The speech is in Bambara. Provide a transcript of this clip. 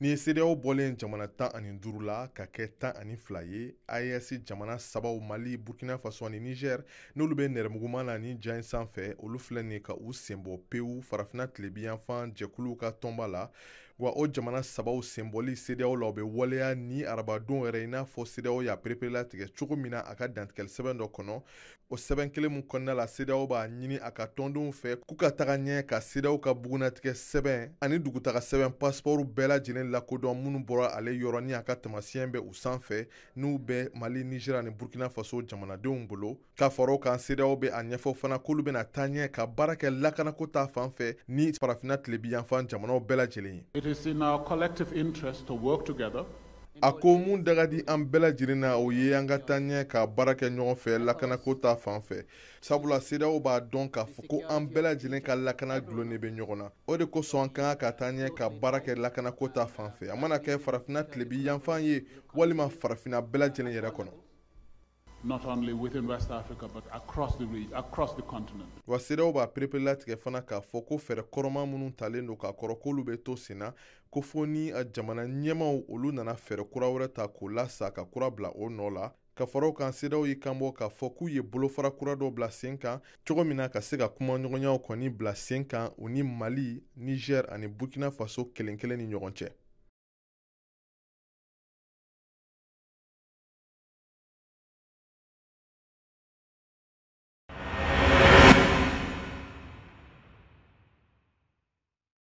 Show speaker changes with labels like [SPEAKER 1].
[SPEAKER 1] Ni ye CEDEAO bɔlen jamana 15 la ka kɛ 12 ye, AES jamana 3 Mali, Burkina Faso ani Niger n'olu bɛ nɛrɛmuguma na ni ja in sanfɛ, olu filɛ nin ka u senbɔ pewu farafina tilebiyanfan jɛkuluw ka tɔnba la. Wa o jamana 3 senbɔli CEDEAO la o bɛ waleya ni arabadon yɛrɛ i n'a fɔ CEDEAO y'a pereperelatigɛ cogo min na a ka dantigɛli sɛbɛn dɔ kɔnɔ. O sɛbɛn kelen mun kɔnɔna la CEDEAO b'a ɲini a ka tɔndenw fɛ k'u ka taga ɲɛ ka CEDEAO ka bugunatigɛ sɛbɛn ani dugutaga sɛbɛn passeport bɛɛ lajɛlen lakodɔn minnu bɔra ale yɔrɔ ni a ka tamasiyɛn bɛ u sanfɛ n'u bɛ Mali, Niger ani Burkina Faso jamanadenw bolo. Ka fara o kan CEDEAO bɛ a ɲɛfɔ fana k'olu bɛna taa ɲɛ ka baara kɛ lakanako ta fanfɛ ni farafina tilebiyanfan jamanaw bɛɛ lajɛlen ye.
[SPEAKER 2] It is in our collective interest to work together.
[SPEAKER 1] A ko mun daga di an bɛɛ lajɛlen na o ye an ka taa ɲɛ ka baara kɛ ɲɔgɔn fɛ lakanako ta fanfɛ. Sabula CEDEAO b'a dɔn k'a fɔ ko an bɛɛ lajɛlen ka lakana gulonnen bɛ ɲɔgɔn na. O de kosɔn an kan ka taa ɲɛ ka baara kɛ lakanako ta fanfɛ. A mana kɛ farafina tilebiyanfan ye walima farafina bɛɛ lajɛlen yɛrɛ kɔnɔ.
[SPEAKER 2] Not only within West Africa, but across the region, across the continent.
[SPEAKER 1] Wa CEDEAO b'a pereperelatigɛ fana k'a fɔ ko fɛɛrɛ kɔrɔman minnu talen don k'a kɔrɔ k'olu bɛ to sen na ko fo ni a jamana ɲɛmaw olu nana fɛɛrɛ kura wɛrɛ ta k'o lasa ka kura bila o nɔ la. Ka fara o kan CEDEAO y'i kanbɔ k'a fɔ k'u ye bolofara kura dɔ bila sen kan cogo min na ka se ka kumaɲɔgɔnyaw kɔni bila sen kan u ni Mali, Niger ani Burkina Faso kelen kelen ni ɲɔgɔn cɛ.